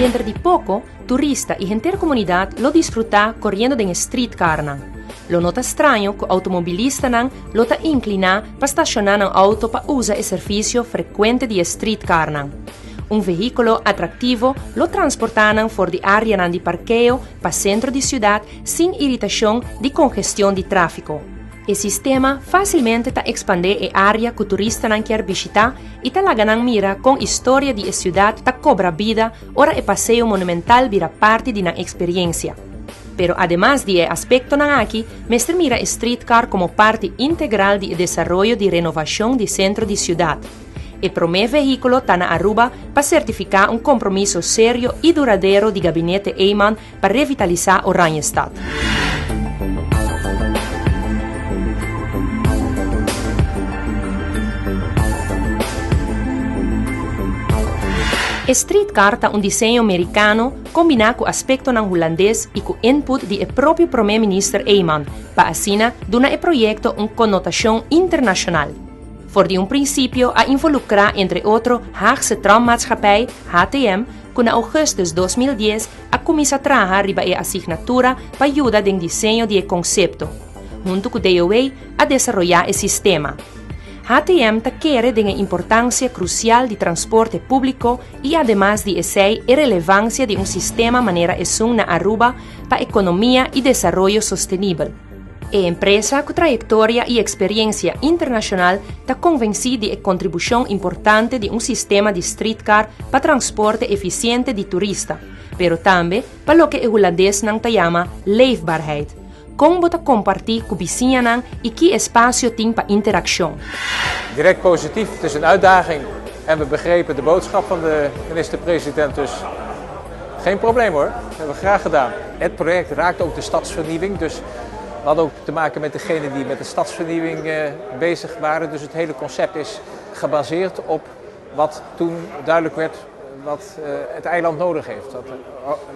dentro de poco, turistas y gente de la comunidad lo disfrutan corriendo en streetcar. Lo nota extraño que automobilistas lo ta inclina para estacionar un auto para usar el servicio frecuente de streetcar. Un vehículo atractivo lo transportan por de área de parqueo para centro de ciudad sin irritación de congestión de tráfico. El sistema fácilmente expande el área que turistas quieren visitar y la ganan mira con historia de la ciudad cobra vida, ahora el paseo monumental vira parte de la experiencia. Pero además de aspecto aquí, mestre mira streetcar como parte integral del desarrollo de renovación del centro de ciudad. El primer vehículo está en Aruba para certificar un compromiso serio y duradero del gabinete Eyman para revitalizar Oranjestad. Streetcar è un disegno americano combinato con aspetto holandês e con input del proprio primer ministro Eyman, para así dar al proyecto una connotación internacional. Voor de un principio a involucrar entre otros Haagse Trammaatschappij, HTM, que en augustus 2010 a comienza a trabajar riba la asignatura para ayudar en el diseño del concepto, junto con DOA a desarrollar el sistema. HTM quiere de la importancia crucial del transporte público y además de esa relevancia de un sistema manera en Aruba para economía y desarrollo sostenible. La empresa con trayectoria y experiencia internacional está convencida de la contribución importante de un sistema de streetcar para transporte eficiente de turistas, pero también para lo que el holandés llama leefbaarheid. Como bota compartir con vizinhan y qué espacio tiene para interacción. Direct positief, het is een uitdaging en we begrepen de boodschap van de minister-president, dus geen probleem hoor, dat hebben we graag gedaan. Het project raakt ook de stadsvernieuwing, dus we hadden ook te maken met degenen die met de stadsvernieuwing bezig waren. Dus het hele concept is gebaseerd op wat toen duidelijk werd wat het eiland nodig heeft. Dat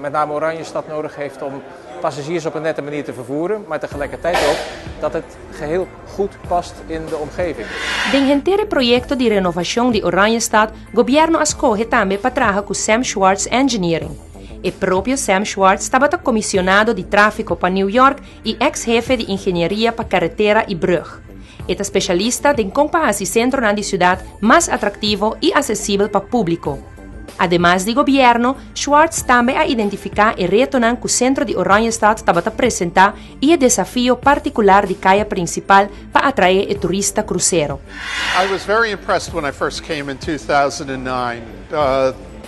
met name Oranjestad nodig heeft om passagiers op een nette manier te vervoeren, maar tegelijkertijd ook dat het geheel goed past in de omgeving. Den entere proyecto de renovación de Oranjestad, gobierno escoge también para trabajar con Sam Schwartz Engineering. El propio Sam Schwartz estaba comisionado de tráfico para New York y ex jefe de ingeniería para carretera y brug. Es especialista en cómo hacer el centro de la ciudad más atractivo y accesible para el público. Además de gobierno, Schwartz también ha identificado el reto que el centro de Oranjestad estaba a presentar y el desafío particular de calle principal para atraer el turista crucero. I was very impressed when I first came in 2009.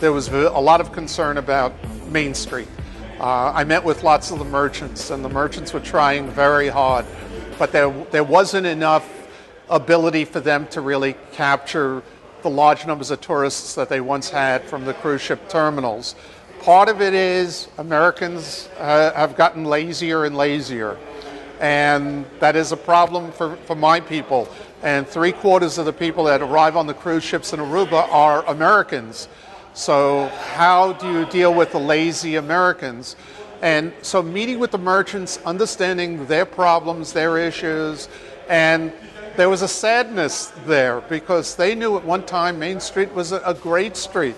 There was a lot of concern about Main Street. I met with lots of the merchants, and the merchants were trying very hard, but there wasn't enough ability for them to really capture the large numbers of tourists that they once had from the cruise ship terminals. Part of it is Americans have gotten lazier and lazier, and that is a problem for my people. And 3/4 of the people that arrive on the cruise ships in Aruba are Americans. So how do you deal with the lazy Americans? And so meeting with the merchants, understanding their problems, their issues, and there was a sadness there because they knew at one time Main Street was a great street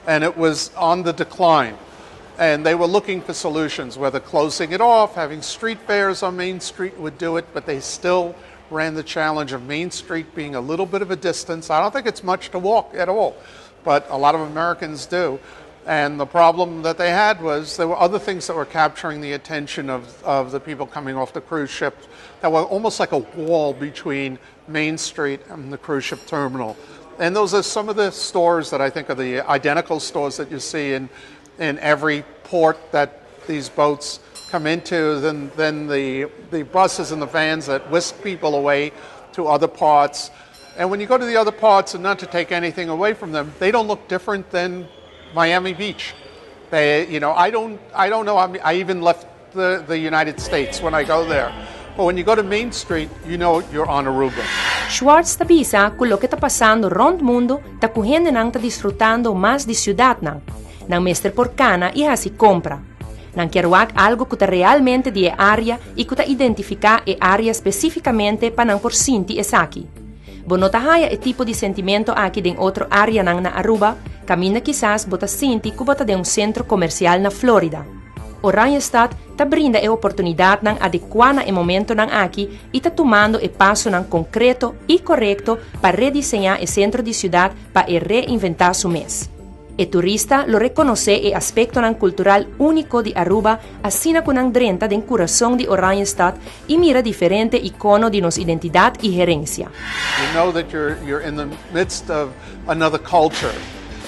and it was on the decline. And they were looking for solutions, whether closing it off, having street fairs on Main Street would do it, but they still ran the challenge of Main Street being a little bit of a distance. I don't think it's much to walk at all, but a lot of Americans do. And the problem that they had was there were other things that were capturing the attention of the people coming off the cruise ship that were almost like a wall between Main Street and the cruise ship terminal. And those are some of the stores that I think are the identical stores that you see in every port that these boats come into. Then the buses and the vans that whisk people away to other parts. And when you go to the other parts, and not to take anything away from them, they don't look different than Miami Beach. I don't know. I even left the United States when I go there. But when you go to Main Street, you know you're on Aruba. Schwartz avisa quello che sta passando rond el mundo, ta cu gente sta disfrutando más de ciudad nan mestre porcana y así compra. Nan quiero algo que realmente de área y que identifica e área específicamente para nan por sinti e saki. Bonota haya e tipo de sentimento aquí en otra área nan na Aruba, camina quizás bota sinti que bota de um centro comercial na Florida. Oranjestad ta brinda a oportunidade nang adequada e momento nang aqui e ta tomando e passo nang concreto e correto para redesenhar o centro de cidade para reinventar su mês. E turista lo reconoce e aspecto nang cultural único de Aruba assina con nang drenta den coração de Oranjestad e mira diferente icono de nos identidade e herencia. You know that you're in the midst of another culture,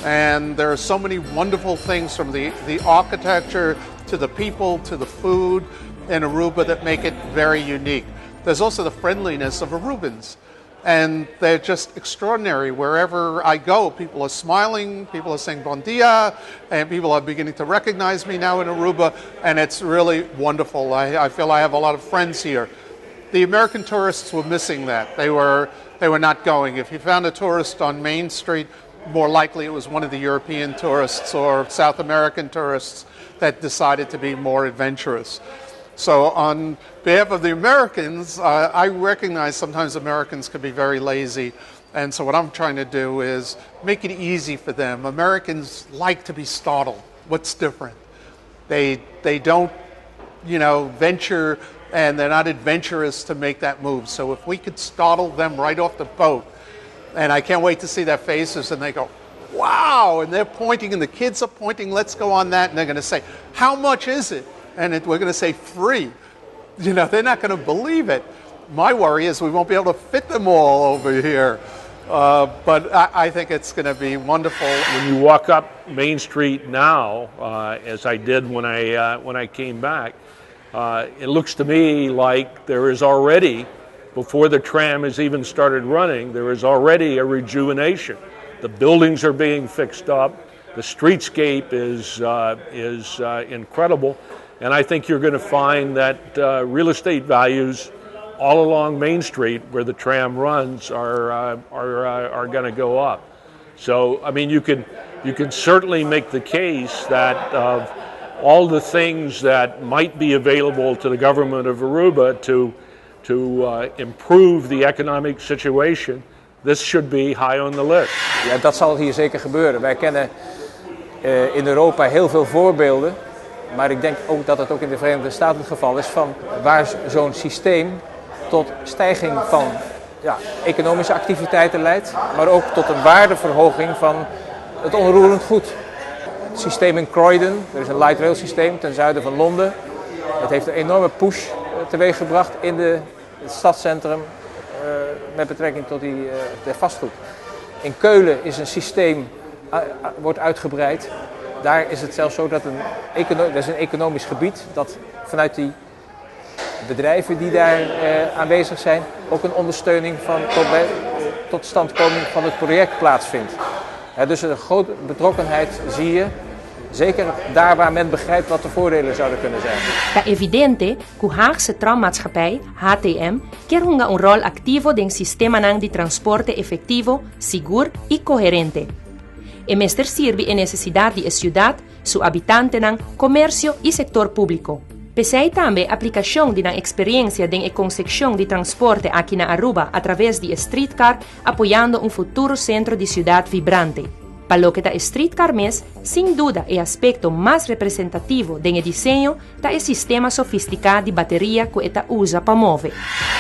and there are so many wonderful things from the architecture to the people, to the food in Aruba that make it very unique. There's also the friendliness of Arubans, and they're just extraordinary. Wherever I go, people are smiling, people are saying bon dia, and people are beginning to recognize me now in Aruba, and it's really wonderful. I feel I have a lot of friends here. The American tourists were missing that. They were not going. If you found a tourist on Main Street, more likely it was one of the European tourists or South American tourists that decided to be more adventurous. So on behalf of the Americans, I recognize sometimes Americans can be very lazy. And so what I'm trying to do is make it easy for them. Americans like to be startled. What's different? They don't, venture, and they're not adventurous to make that move. So if we could startle them right off the boat, and I can't wait to see their faces, and they go, wow, and they're pointing, and the kids are pointing, let's go on that, and they're going to say, how much is it? And we're going to say free. They're not going to believe it. My worry is we won't be able to fit them all over here. But I think it's going to be wonderful. When you walk up Main Street now, as I did when I came back, it looks to me like there is already, before the tram has even started running, there is already a rejuvenation. The buildings are being fixed up. The streetscape is incredible. And I think you're going to find that real estate values all along Main Street, where the tram runs, are going to go up. So, I mean, you can certainly make the case that of all the things that might be available to the government of Aruba to improve the economic situation, this should be high on the list. Ja, dat zal hier zeker gebeuren. Wij kennen in Europa heel veel voorbeelden. Maar ik denk ook dat het ook in de Verenigde Staten het geval is van waar zo'n systeem tot stijging van economische activiteiten leidt, maar ook tot een waardeverhoging van het onroerend goed. Het systeem in Croydon, er is een light rail systeem ten zuiden van Londen. Het heeft een enorme push teweeggebracht in het stadscentrum met betrekking tot de vastgoed. In Keulen is een systeem wordt uitgebreid. Daar is het zelfs zo dat dat is een economisch gebied dat vanuit die bedrijven die daar aanwezig zijn ook een ondersteuning van tot standkoming van het project plaatsvindt. Dus een grote betrokkenheid zie je, zeker daar waar men begrijpt wat de voordelen zouden kunnen zijn. Het is evidente que a Haagse Trammaatschappij, HTM, quer jugar un rol activo den sistema de transporte efectivo, seguro y coherente. E mestre sirve a necessidade de a cidade, su habitante, comércio e sector público. Pesei também a aplicação de na experiência de concessão de transporte aqui na Aruba através de streetcar, apoiando um futuro centro de cidade vibrante. Para lo que da streetcar mes, sem dúvida, é aspecto mais representativo do desenho da sistema sofisticado de bateria que esta usa para mover.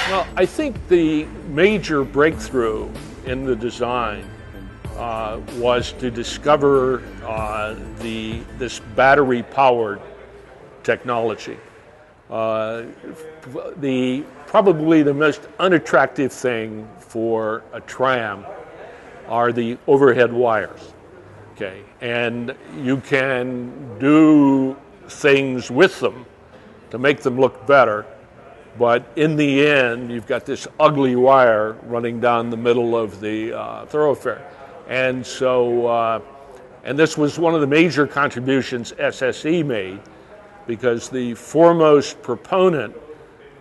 Well, I think the major breakthrough in the design was to discover this battery-powered technology. Probably the most unattractive thing for a tram are the overhead wires. Okay, and you can do things with them to make them look better, but in the end, you've got this ugly wire running down the middle of the thoroughfare. And so, and this was one of the major contributions SSE made, because the foremost proponent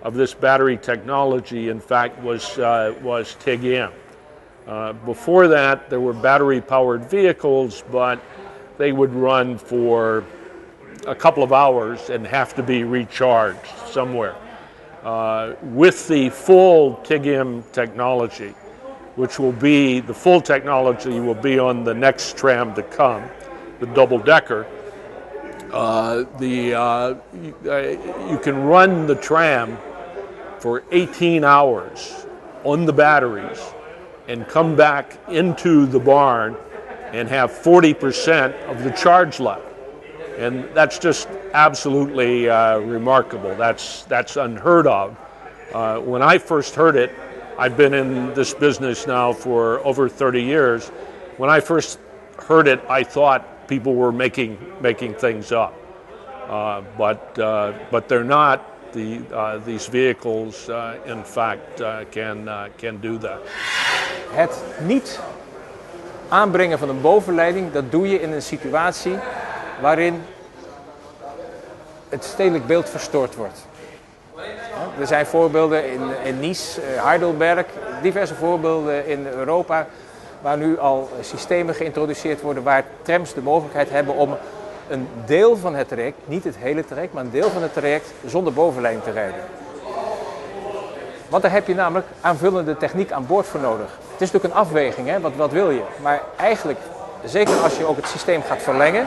of this battery technology, in fact, was TIG-M. Before that, there were battery-powered vehicles, but they would run for a couple of hours and have to be recharged somewhere. With the full TIG-M technology, which will be, the full technology will be on the next tram to come, the double-decker. You can run the tram for 18 hours on the batteries and come back into the barn and have 40% of the charge left. And that's just absolutely remarkable. That's unheard of. When I first heard it, I've been in this business now for over 30 years. When I first heard it, I thought people were making things up, but they're not. These vehicles, in fact, can do that. Het niet aanbrengen van een bovenleiding, dat doe je in een situatie waarin het stedelijk beeld verstoord wordt. Er zijn voorbeelden in Nice, Heidelberg, diverse voorbeelden in Europa waar nu al systemen geïntroduceerd worden waar trams de mogelijkheid hebben om een deel van het traject, niet het hele traject, maar een deel van het traject zonder bovenleiding te rijden. Want daar heb je namelijk aanvullende techniek aan boord voor nodig. Het is natuurlijk een afweging, hè? Wat wil je? Maar eigenlijk, zeker als je ook het systeem gaat verlengen,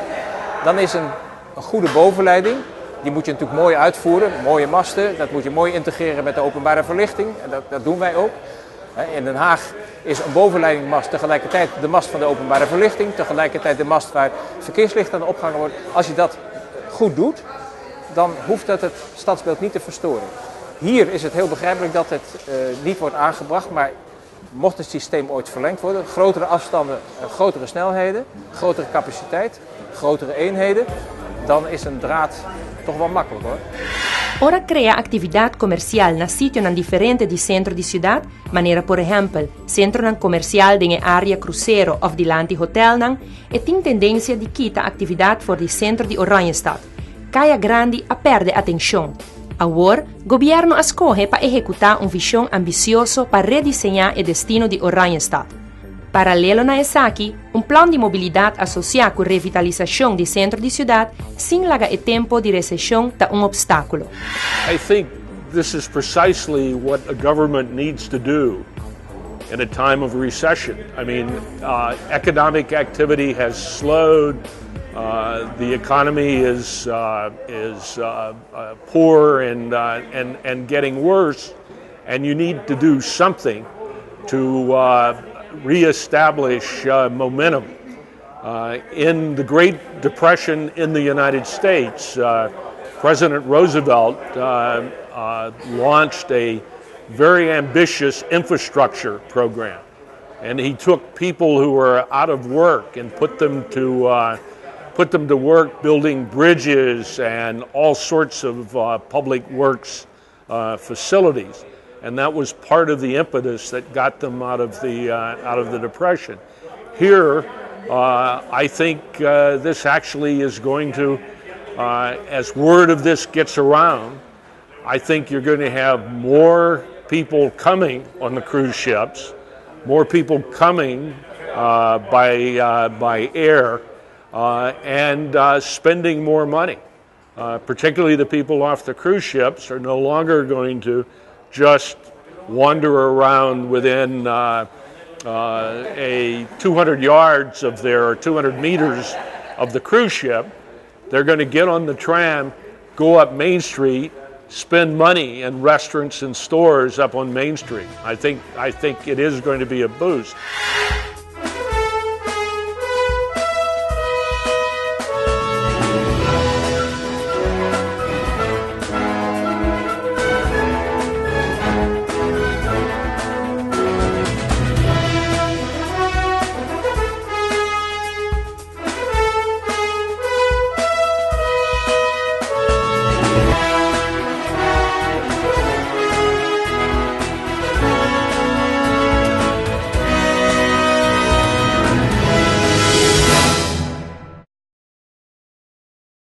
dan is een goede bovenleiding, die moet je natuurlijk mooi uitvoeren, mooie masten, dat moet je mooi integreren met de openbare verlichting. En dat doen wij ook. In Den Haag is een bovenleidingmast tegelijkertijd de mast van de openbare verlichting, tegelijkertijd de mast waar verkeerslicht aan opgehangen wordt. Als je dat goed doet, dan hoeft dat het stadsbeeld niet te verstoren. Hier is het heel begrijpelijk dat het niet wordt aangebracht, maar mocht het systeem ooit verlengd worden, grotere afstanden, grotere snelheden, grotere capaciteit, grotere eenheden, dan is een draad toch wel makkelijk hoor. Ora crea actividad comercial na sitio nan diferente di centro di ciudad, manera por ejemplo, centro nan comercial dinge area crucero of di lanti hotel nan, e tin tendencia di quita actividad for di centro di Oranjestad. Kaya grandi a perde atención. Agora, governo escoge para executar visão ambicioso para rediseñar o destino de Oranjestad. Paralelo na ESACI, plano de mobilidade associado com revitalização do centro de cidade, sem laga e tempo de recessão está obstáculo. I think this is precisely what a government needs to do in a time of recession. I mean, economic activity has slowed. The economy is poor and getting worse, and you need to do something to reestablish momentum. In the Great Depression in the United States, President Roosevelt launched a very ambitious infrastructure program, and he took people who were out of work and put them to work building bridges and all sorts of public works facilities. And that was part of the impetus that got them out of the Depression. Here, I think this actually is going to, as word of this gets around, I think you're going to have more people coming on the cruise ships, more people coming by air, and spending more money. Particularly the people off the cruise ships are no longer going to just wander around within a 200 yards of their, or 200 meters of the cruise ship. They're going to get on the tram, go up Main Street, spend money in restaurants and stores up on Main Street. I think it is going to be a boost.